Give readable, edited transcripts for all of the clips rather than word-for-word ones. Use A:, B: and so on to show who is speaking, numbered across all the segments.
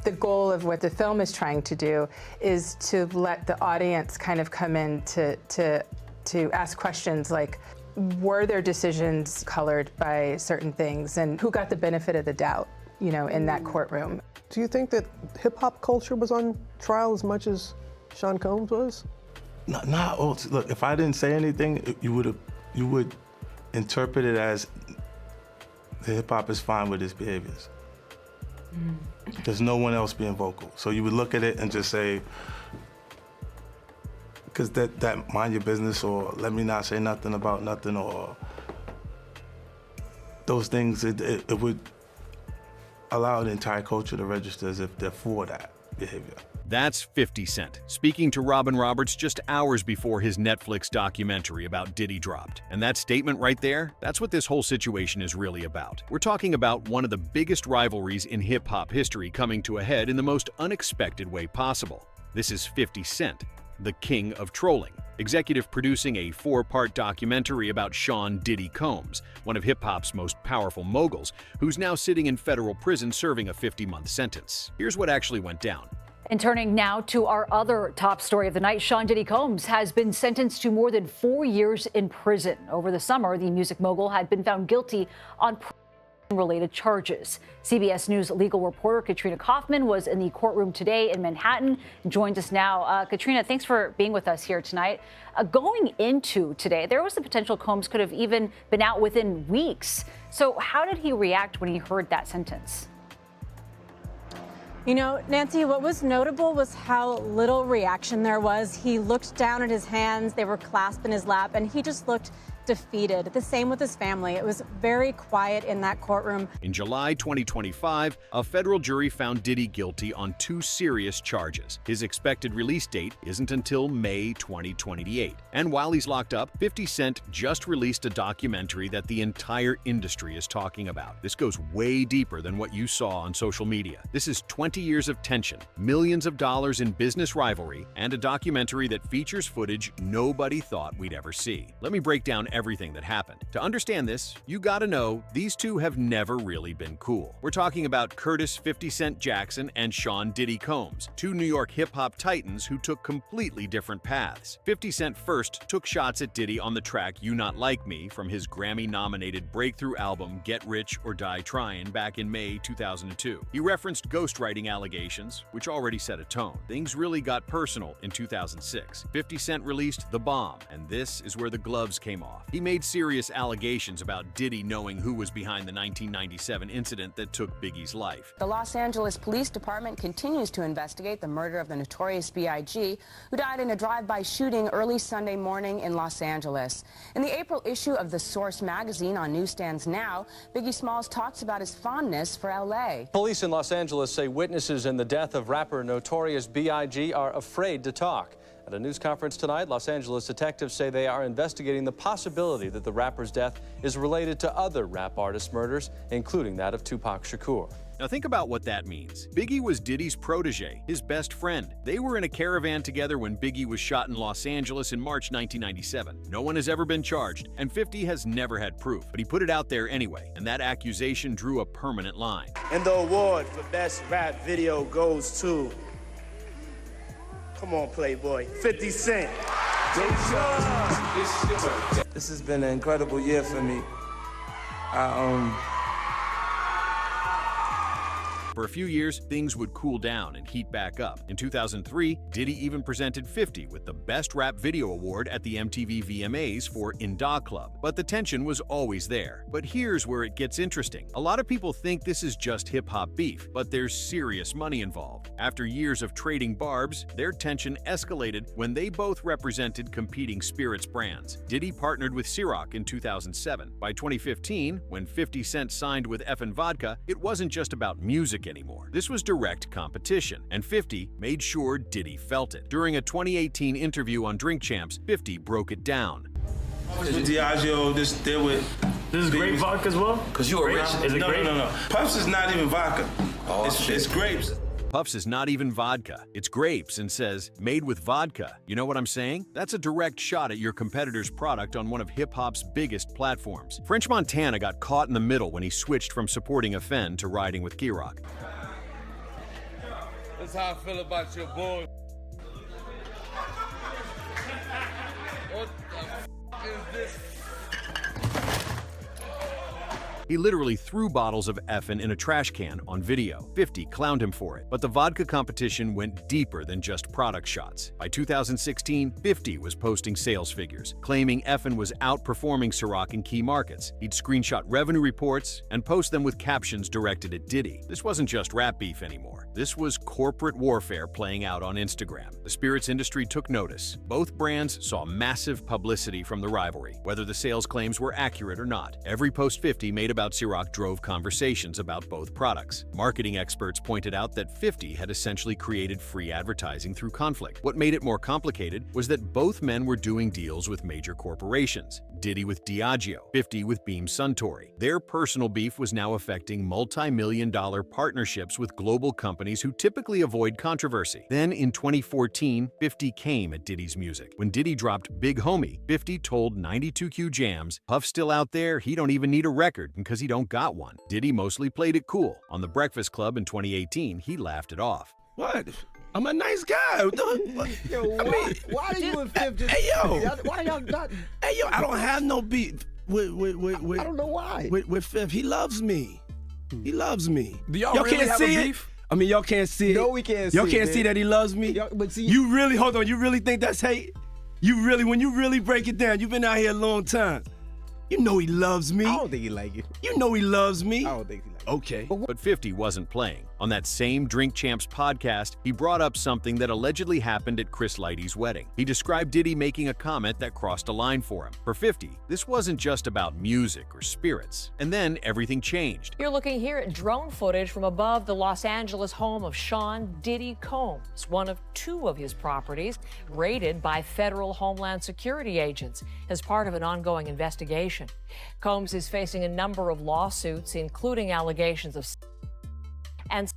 A: The goal of what the film is trying to do is to let the audience kind of come in to ask questions like, were their decisions colored by certain things, and who got the benefit of the doubt, you know, in that courtroom?
B: Do you think that hip-hop culture was on trial as much as Sean Combs was?
C: Not all. Look, if I didn't say anything, you would interpret it as the hip-hop is fine with his behaviors. There's no one else being vocal. So you would look at it and just say, because that mind your business, or let me not say nothing about nothing, or those things, it would allow the entire culture to register as if they're for that behavior.
D: That's 50 Cent, speaking to Robin Roberts just hours before his Netflix documentary about Diddy dropped. And that statement right there, that's what this whole situation is really about. We're talking about one of the biggest rivalries in hip-hop history coming to a head in the most unexpected way possible. This is 50 Cent, the king of trolling, executive producing a 4-part documentary about Sean Diddy Combs, one of hip-hop's most powerful moguls, who's now sitting in federal prison serving a 50-month sentence. Here's what actually went down.
E: And turning now to our other top story of the night, Sean Diddy Combs has been sentenced to more than 4 years in prison. Over the summer, the music mogul had been found guilty on related charges. CBS News legal reporter Katrina Kaufman was in the courtroom today in Manhattan and joins us now. Katrina, thanks for being with us here tonight. Going into today, there was the potential Combs could have even been out within weeks. So how did he react when he heard that sentence?
F: You know, Nancy, what was notable was how little reaction there was. He looked down at his hands, they were clasped in his lap, and he just looked defeated. The same with his family. It was very quiet in that courtroom.
D: In July 2025, a federal jury found Diddy guilty on 2 serious charges. His expected release date isn't until May 2028. And while he's locked up, 50 Cent just released a documentary that the entire industry is talking about. This goes way deeper than what you saw on social media. This is 20 years of tension, millions of dollars in business rivalry, and a documentary that features footage nobody thought we'd ever see. Let me break down everything that happened. To understand this, you gotta know these two have never really been cool. We're talking about Curtis 50 Cent Jackson and Sean Diddy Combs, 2 New York hip-hop titans who took completely different paths. 50 Cent first took shots at Diddy on the track You Not Like Me from his Grammy-nominated breakthrough album Get Rich or Die Tryin' back in May 2002. He referenced ghostwriting allegations, which already set a tone. Things really got personal in 2006. 50 Cent released The Bomb, and this is where the gloves came off. He made serious allegations about Diddy knowing who was behind the 1997 incident that took Biggie's life.
G: The Los Angeles Police Department continues to investigate the murder of the notorious B.I.G., who died in a drive-by shooting early Sunday morning in Los Angeles. In the April issue of The Source magazine on newsstands now, Biggie Smalls talks about his fondness for L.A.
H: Police in Los Angeles say witnesses in the death of rapper Notorious B.I.G. are afraid to talk. At a news conference tonight, Los Angeles detectives say they are investigating the possibility that the rapper's death is related to other rap artist murders, including that of Tupac Shakur.
D: Now think about what that means. Biggie was Diddy's protege, his best friend. They were in a caravan together when Biggie was shot in Los Angeles in March 1997. No one has ever been charged, and 50 has never had proof, but he put it out there anyway, and that accusation drew a permanent line.
I: And the award for Best Rap Video goes to, come on, Playboy, 50 Cent. This has been an incredible year for me.
D: For a few years, things would cool down and heat back up. In 2003, Diddy even presented 50 with the Best Rap Video Award at the MTV VMAs for In Da Club. But the tension was always there. But here's where it gets interesting. A lot of people think this is just hip-hop beef, but there's serious money involved. After years of trading barbs, their tension escalated when they both represented competing spirits brands. Diddy partnered with Ciroc in 2007. By 2015, when 50 Cent signed with Effin' Vodka, it wasn't just about music anymore. This was direct competition, and 50 made sure Diddy felt it. During a 2018 interview on Drink Champs, 50 broke it down.
C: Diageo, this
J: is grape vodka as well?
C: Because you are rich.
J: Is it grape?
C: No. Puffs is not even vodka.
J: Oh,
C: it's grapes.
D: Puffs is not even vodka. It's grapes and says, made with vodka. You know what I'm saying? That's a direct shot at your competitor's product on one of hip-hop's biggest platforms. French Montana got caught in the middle when he switched from supporting Effin to riding with Ciroc.
K: That's how I feel about your boy. What the f is this?
D: He literally threw bottles of effin' in a trash can on video. 50 clowned him for it. But the vodka competition went deeper than just product shots. By 2016, 50 was posting sales figures, claiming effin' was outperforming Ciroc in key markets. He'd screenshot revenue reports and post them with captions directed at Diddy. This wasn't just rap beef anymore. This was corporate warfare playing out on Instagram. The spirits industry took notice. Both brands saw massive publicity from the rivalry, whether the sales claims were accurate or not. Every post 50 made about Ciroc drove conversations about both products. Marketing experts pointed out that 50 had essentially created free advertising through conflict. What made it more complicated was that both men were doing deals with major corporations. Diddy with Diageo, 50 with Beam Suntory. Their personal beef was now affecting multi-million-dollar partnerships with global companies who typically avoid controversy. Then in 2014, 50 came at Diddy's music. When Diddy dropped Big Homie, 50 told 92Q Jams, "Puff's still out there, he don't even need a record because he don't got one." Diddy mostly played it cool. On The Breakfast Club in 2018, he laughed it off.
L: What? I'm a nice guy.
B: Yo, why are you and Fifth just...
L: Hey, yo.
B: Why y'all not...
L: Hey, yo, I don't have no beef with
B: I don't know why.
L: With Fifth. He loves me. He loves me.
M: Do y'all really
L: can't
M: have
L: see
M: a
L: it?
M: beef?
L: I mean, y'all can't see it.
B: No, we can't see
L: Y'all
B: it,
L: can't
B: man.
L: see that he loves me?
B: But see,
L: you really, hold on, you really think that's hate? When you really break it down, you've been out here a long time. You know he loves me.
B: I don't think he like it.
L: You know he loves me.
B: I don't think he like it.
L: Okay.
D: But 50 wasn't playing. On that same Drink Champs podcast, he brought up something that allegedly happened at Chris Lighty's wedding. He described Diddy making a comment that crossed a line for him. For 50, this wasn't just about music or spirits. And then everything changed.
N: You're looking here at drone footage from above the Los Angeles home of Sean Diddy Combs, one of two of his properties raided by federal Homeland Security agents as part of an ongoing investigation. Combs is facing a number of lawsuits, including allegations of and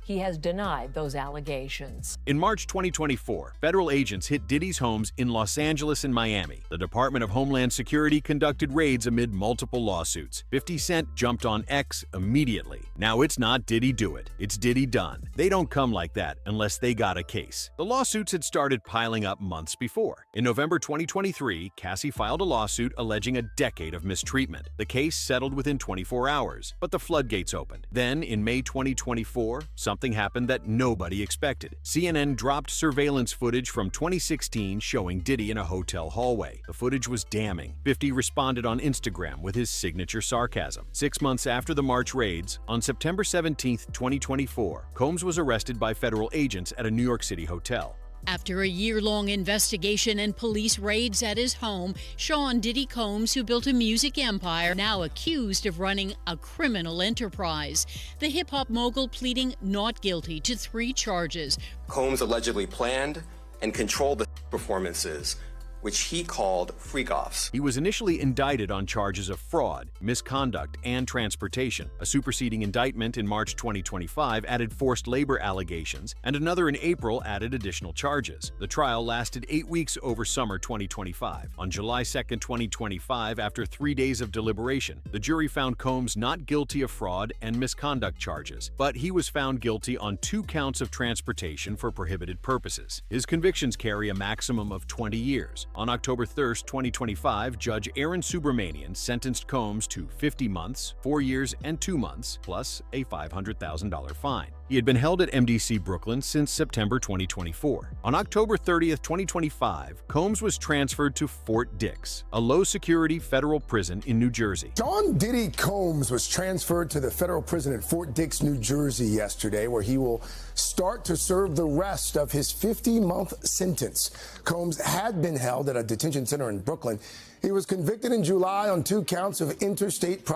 N: he has denied those allegations.
D: In March 2024, federal agents hit Diddy's homes in Los Angeles and Miami. The Department of Homeland Security conducted raids amid multiple lawsuits. 50 Cent jumped on X immediately. Now it's not Diddy do it, it's Diddy done. They don't come like that unless they got a case. The lawsuits had started piling up months before. In November 2023, Cassie filed a lawsuit alleging a decade of mistreatment. The case settled within 24 hours, but the floodgates opened. Then, in May 2024, something happened that nobody expected. CNN dropped surveillance footage from 2016 showing Diddy in a hotel hallway. The footage was damning. 50 responded on Instagram with his signature sarcasm. 6 months after the March raids, on September 17, 2024, Combs was arrested by federal agents at a New York City hotel.
O: After a year-long investigation and police raids at his home, Sean Diddy Combs, who built a music empire, now accused of running a criminal enterprise. The hip-hop mogul pleading not guilty to 3 charges.
P: Combs allegedly planned and controlled the performances, which he called freak-offs.
D: He was initially indicted on charges of fraud, misconduct, and transportation. A superseding indictment in March 2025 added forced labor allegations, and another in April added additional charges. The trial lasted 8 weeks over summer 2025. On July 2, 2025, after 3 days of deliberation, the jury found Combs not guilty of fraud and misconduct charges, but he was found guilty on 2 counts of transportation for prohibited purposes. His convictions carry a maximum of 20 years. On October 3, 2025, Judge Aaron Subramanian sentenced Combs to 50 months, 4 years, and 2 months, plus a $500,000 fine. He had been held at MDC Brooklyn since September 2024. On October 30, 2025, Combs was transferred to Fort Dix, a low-security federal prison in New Jersey.
Q: Sean Diddy Combs was transferred to the federal prison at Fort Dix, New Jersey yesterday, where he will start to serve the rest of his 50-month sentence. Combs had been held at a detention center in Brooklyn. He was convicted in July on 2 counts of interstate prostitution.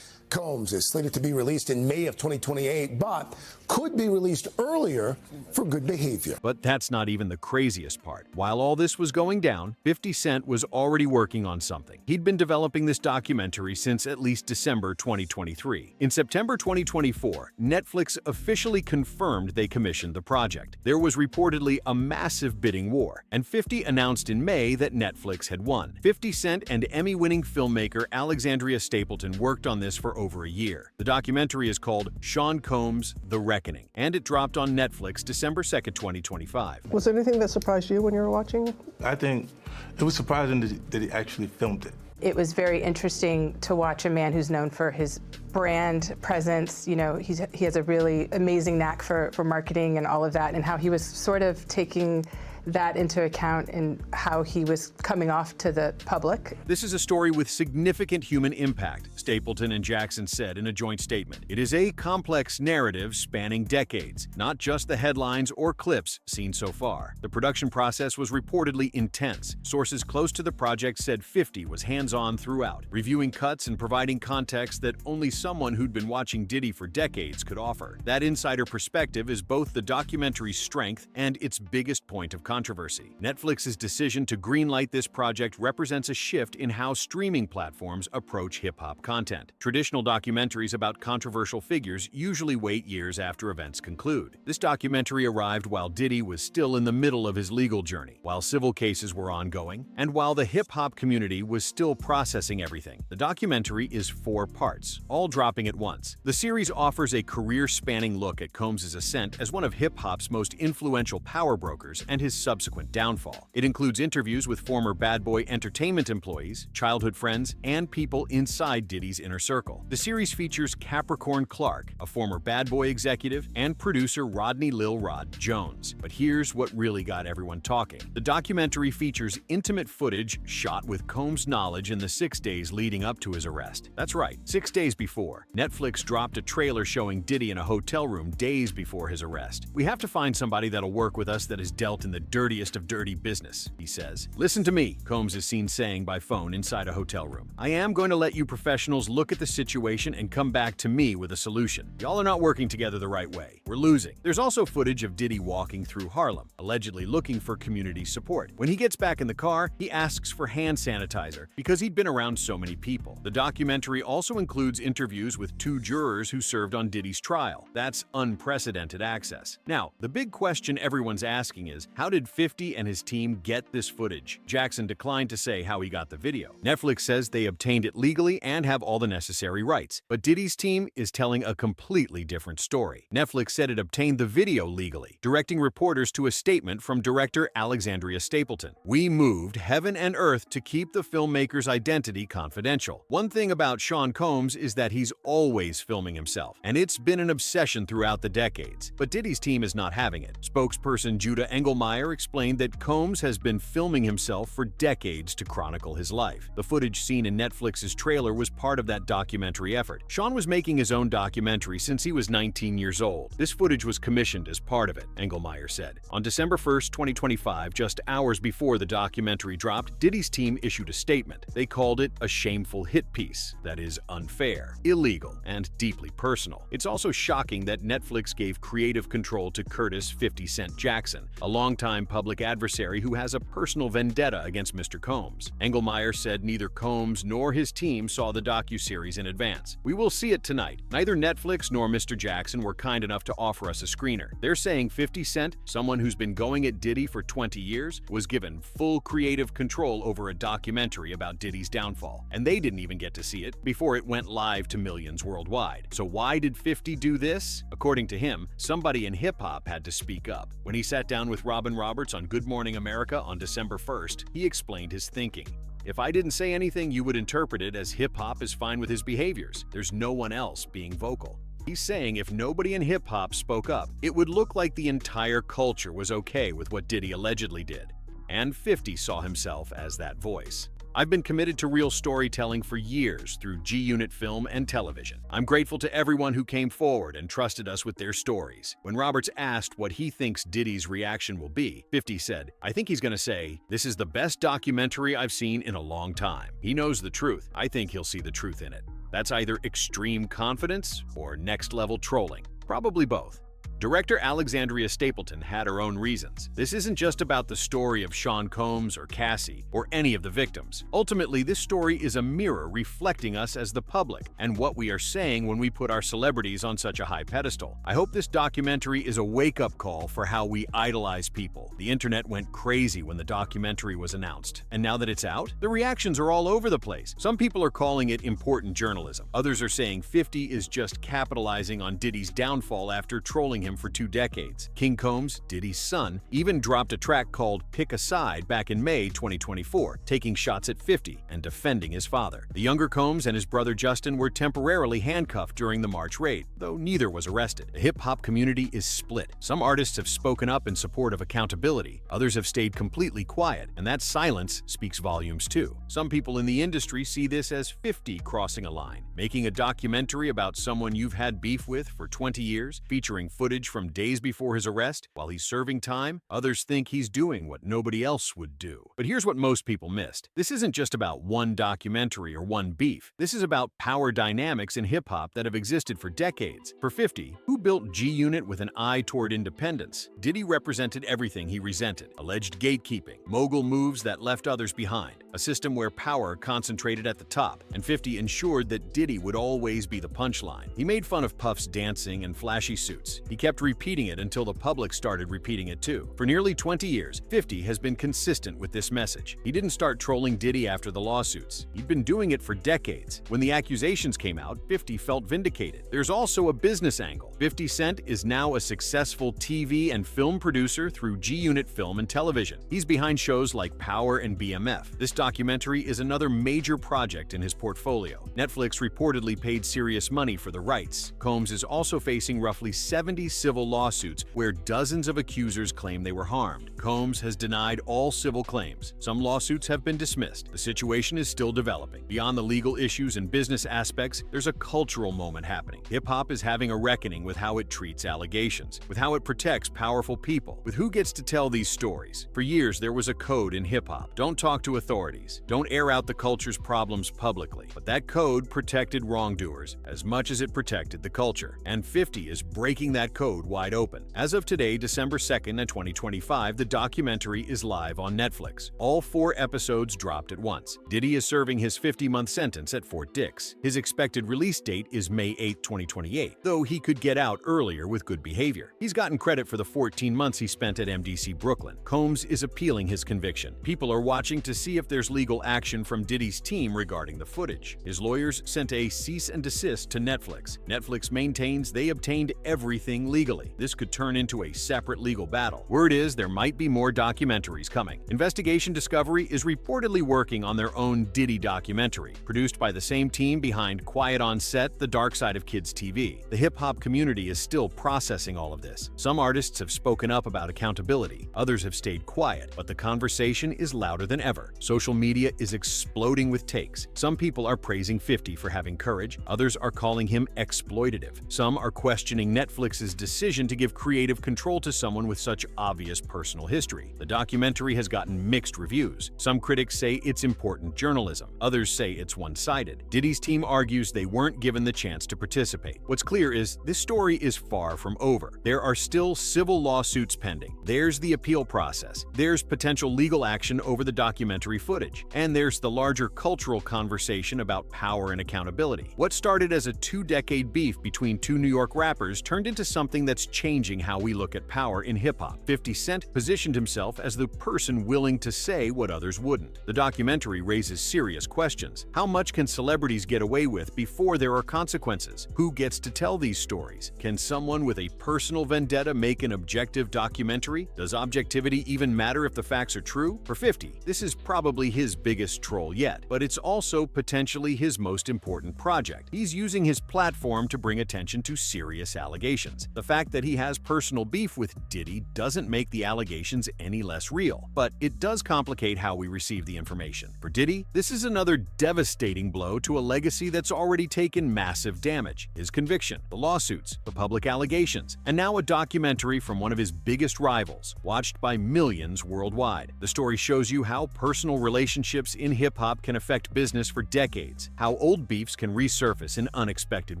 Q: Combs is slated to be released in May of 2028, but could be released earlier for good behavior.
D: But that's not even the craziest part. While all this was going down, 50 Cent was already working on something. He'd been developing this documentary since at least December 2023. In September 2024, Netflix officially confirmed they commissioned the project. There was reportedly a massive bidding war, and 50 announced in May that Netflix had won. 50 Cent and Emmy-winning filmmaker Alexandria Stapleton worked on this for for over a year. The documentary is called Sean Combs: The Reckoning, and it dropped on Netflix December 2nd, 2025.
B: Was there anything that surprised you when you were watching?
C: I think it was surprising that he actually filmed it.
A: It was very interesting to watch a man who's known for his brand presence. You know, he has a really amazing knack for marketing and all of that, and how he was sort of taking that into account in how he was coming off to the public.
D: This is a story with significant human impact, Stapleton and Jackson said in a joint statement. It is a complex narrative spanning decades, not just the headlines or clips seen so far. The production process was reportedly intense. Sources close to the project said 50 was hands-on throughout, reviewing cuts and providing context that only someone who'd been watching Diddy for decades could offer. That insider perspective is both the documentary's strength and its biggest point of controversy. Netflix's decision to greenlight this project represents a shift in how streaming platforms approach hip-hop content. Traditional documentaries about controversial figures usually wait years after events conclude. This documentary arrived while Diddy was still in the middle of his legal journey, while civil cases were ongoing, and while the hip-hop community was still processing everything. The documentary is 4 parts, all dropping at once. The series offers a career-spanning look at Combs' ascent as one of hip-hop's most influential power brokers and his subsequent downfall. It includes interviews with former Bad Boy Entertainment employees, childhood friends, and people inside Diddy's inner circle. The series features Capricorn Clark, a former Bad Boy executive, and producer Rodney Lil Rod Jones. But here's what really got everyone talking. The documentary features intimate footage shot with Combs' knowledge in the 6 days leading up to his arrest. That's right, 6 days before. Netflix dropped a trailer showing Diddy in a hotel room days before his arrest. "We have to find somebody that'll work with us that has dealt in the dirtiest of dirty business," he says. "Listen to me," Combs is seen saying by phone inside a hotel room. "I am going to let you professionals look at the situation and come back to me with a solution. Y'all are not working together the right way. We're losing." There's also footage of Diddy walking through Harlem, allegedly looking for community support. When he gets back in the car, he asks for hand sanitizer because he'd been around so many people. The documentary also includes interviews with 2 jurors who served on Diddy's trial. That's unprecedented access. Now, the big question everyone's asking is, how did 50 and his team get this footage? Jackson declined to say how he got the video. Netflix says they obtained it legally and have all the necessary rights. But Diddy's team is telling a completely different story. Netflix said it obtained the video legally, directing reporters to a statement from director Alexandria Stapleton. "We moved heaven and earth to keep the filmmaker's identity confidential. One thing about Sean Combs is that he's always filming himself, and it's been an obsession throughout the decades. But Diddy's team is not having it." Spokesperson Judah Engelmeyer explained that Combs has been filming himself for decades to chronicle his life. The footage seen in Netflix's trailer was part of that documentary effort. Sean was making his own documentary since he was 19 years old. This footage was commissioned as part of it, Engelmeyer said. On December 1st, 2025, just hours before the documentary dropped, Diddy's team issued a statement. They called it a shameful hit piece that is unfair, illegal, and deeply personal. It's also shocking that Netflix gave creative control to Curtis 50 Cent Jackson, a longtime public adversary who has a personal vendetta against Mr. Combs. Engelmeyer said neither Combs nor his team saw the docuseries in advance. "We will see it tonight. Neither Netflix nor Mr. Jackson were kind enough to offer us a screener. They're saying 50 Cent, someone who's been going at Diddy for 20 years, was given full creative control over a documentary about Diddy's downfall. And they didn't even get to see it before it went live to millions worldwide. So why did 50 do this? According to him, somebody in hip-hop had to speak up. When he sat down with Robin Roberts on Good Morning America on December 1st, he explained his thinking. "If I didn't say anything, you would interpret it as hip-hop is fine with his behaviors. There's no one else being vocal." He's saying if nobody in hip-hop spoke up, it would look like the entire culture was okay with what Diddy allegedly did. And 50 saw himself as that voice. "I've been committed to real storytelling for years through G-Unit film and television. I'm grateful to everyone who came forward and trusted us with their stories." When Roberts asked what he thinks Diddy's reaction will be, 50 said, "I think he's going to say, 'This is the best documentary I've seen in a long time.' He knows the truth. I think he'll see the truth in it." That's either extreme confidence or next-level trolling. Probably both. Director Alexandria Stapleton had her own reasons. This isn't just about the story of Sean Combs or Cassie or any of the victims. Ultimately, this story is a mirror reflecting us as the public and what we are saying when we put our celebrities on such a high pedestal. I hope this documentary is a wake-up call for how we idolize people. The internet went crazy when the documentary was announced, and now that it's out, the reactions are all over the place. Some people are calling it important journalism. Others are saying 50 is just capitalizing on Diddy's downfall after trolling him for 2 decades. King Combs, Diddy's son, even dropped a track called Pick a Side back in May 2024, taking shots at 50 and defending his father. The younger Combs and his brother Justin were temporarily handcuffed during the March raid, though neither was arrested. The hip-hop community is split. Some artists have spoken up in support of accountability, others have stayed completely quiet, and that silence speaks volumes too. Some people in the industry see this as 50 crossing a line, making a documentary about someone you've had beef with for 20 years, featuring footage from days before his arrest while he's serving time. Others think he's doing what nobody else would do. But here's what most people missed. This isn't just about one documentary or one beef. This is about power dynamics in hip-hop that have existed for decades. For 50, who built G-Unit with an eye toward independence? Diddy represented everything he resented: alleged gatekeeping, mogul moves that left others behind, a system where power concentrated at the top, and 50 ensured that Diddy would always be the punchline. He made fun of Puff's dancing and flashy suits. He kept repeating it until the public started repeating it too. For nearly 20 years, 50 has been consistent with this message. He didn't start trolling Diddy after the lawsuits. He'd been doing it for decades. When the accusations came out, 50 felt vindicated. There's also a business angle. 50 Cent is now a successful TV and film producer through G-Unit Film and Television. He's behind shows like Power and BMF. This documentary is another major project in his portfolio. Netflix reportedly paid serious money for the rights. Combs is also facing roughly 70 civil lawsuits where dozens of accusers claim they were harmed. Combs has denied all civil claims. Some lawsuits have been dismissed. The situation is still developing. Beyond the legal issues and business aspects, there's a cultural moment happening. Hip-hop is having a reckoning with how it treats allegations, with how it protects powerful people, with who gets to tell these stories. For years, there was a code in hip-hop. Don't talk to authorities. Don't air out the culture's problems publicly. But that code protected wrongdoers as much as it protected the culture. And 50 is breaking that code wide open. As of today, December 2nd, 2025, the documentary is live on Netflix. All 4 episodes dropped at once. Diddy is serving his 50-month sentence at Fort Dix. His expected release date is May 8, 2028, though he could get out earlier with good behavior. He's gotten credit for the 14 months he spent at MDC Brooklyn. Combs is appealing his conviction. People are watching to see if there's legal action from Diddy's team regarding the footage. His lawyers sent a cease and desist to Netflix. Netflix maintains they obtained everything legally. This could turn into a separate legal battle. Word is there might be more documentaries coming. Investigation Discovery is reportedly working on their own Diddy documentary, produced by the same team behind Quiet on Set, The Dark Side of Kids TV. The hip-hop community is still processing all of this. Some artists have spoken up about accountability. Others have stayed quiet, but the conversation is louder than ever. Social media is exploding with takes. Some people are praising 50 for having courage. Others are calling him exploitative. Some are questioning Netflix's decision to give creative control to someone with such obvious personal history. The documentary has gotten mixed reviews. Some critics say it's important journalism. Others say it's one-sided. Diddy's team argues they weren't given the chance to participate. What's clear is this story is far from over. There are still civil lawsuits pending. There's the appeal process. There's potential legal action over the documentary footage. And there's the larger cultural conversation about power and accountability. What started as a 2-decade beef between 2 New York rappers turned into something that's changing how we look at power in hip-hop. 50 Cent positioned himself as the person willing to say what others wouldn't. The documentary raises serious questions. How much can celebrities get away with before there are consequences? Who gets to tell these stories? Can someone with a personal vendetta make an objective documentary? Does objectivity even matter if the facts are true? For 50, this is probably his biggest troll yet, but it's also potentially his most important project. He's using his platform to bring attention to serious allegations. The fact that he has personal beef with Diddy doesn't make the allegations any less real, but it does complicate how we receive the information. For Diddy, this is another devastating blow to a legacy that's already taken massive damage. His conviction, the lawsuits, the public allegations, and now a documentary from one of his biggest rivals, watched by millions worldwide. The story shows you how personal relationships in hip-hop can affect business for decades, how old beefs can resurface in unexpected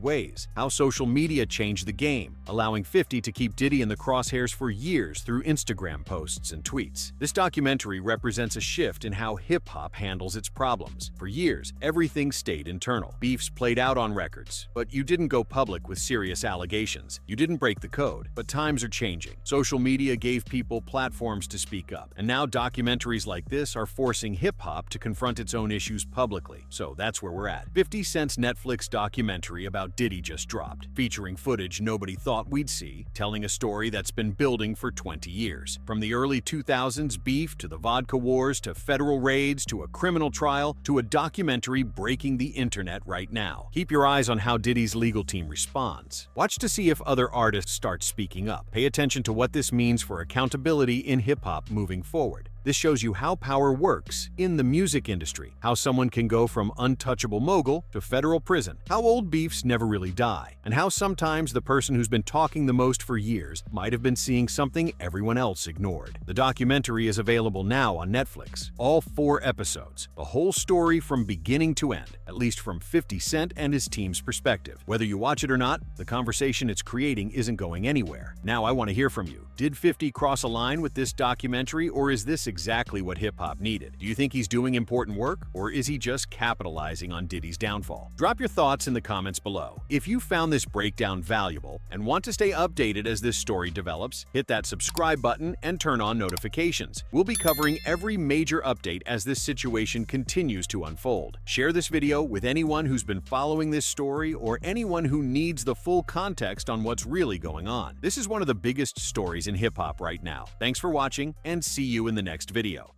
D: ways, how social media changed the game, allowing allowing 50 to keep Diddy in the crosshairs for years through Instagram posts and tweets. This documentary represents a shift in how hip-hop handles its problems. For years, everything stayed internal. Beefs played out on records, but you didn't go public with serious allegations. You didn't break the code. But times are changing. Social media gave people platforms to speak up, and now documentaries like this are forcing hip-hop to confront its own issues publicly. So that's where we're at. 50 Cent's Netflix documentary about Diddy just dropped, featuring footage nobody thought we'd see, telling a story that's been building for 20 years. From the early 2000s beef to the vodka wars to federal raids to a criminal trial to a documentary breaking the internet right now. Keep your eyes on how Diddy's legal team responds. Watch to see if other artists start speaking up. Pay attention to what this means for accountability in hip-hop moving forward. This shows you how power works in the music industry, how someone can go from untouchable mogul to federal prison, how old beefs never really die, and how sometimes the person who's been talking the most for years might have been seeing something everyone else ignored. The documentary is available now on Netflix. All 4 episodes, the whole story from beginning to end, at least from 50 Cent and his team's perspective. Whether you watch it or not, the conversation it's creating isn't going anywhere. Now I want to hear from you. Did 50 cross a line with this documentary, or is this exactly what hip-hop needed? Do you think he's doing important work, or is he just capitalizing on Diddy's downfall? Drop your thoughts in the comments below. If you found this breakdown valuable and want to stay updated as this story develops, hit that subscribe button and turn on notifications. We'll be covering every major update as this situation continues to unfold. Share this video with anyone who's been following this story or anyone who needs the full context on what's really going on. This is one of the biggest stories in hip-hop right now. Thanks for watching, and see you in the next video.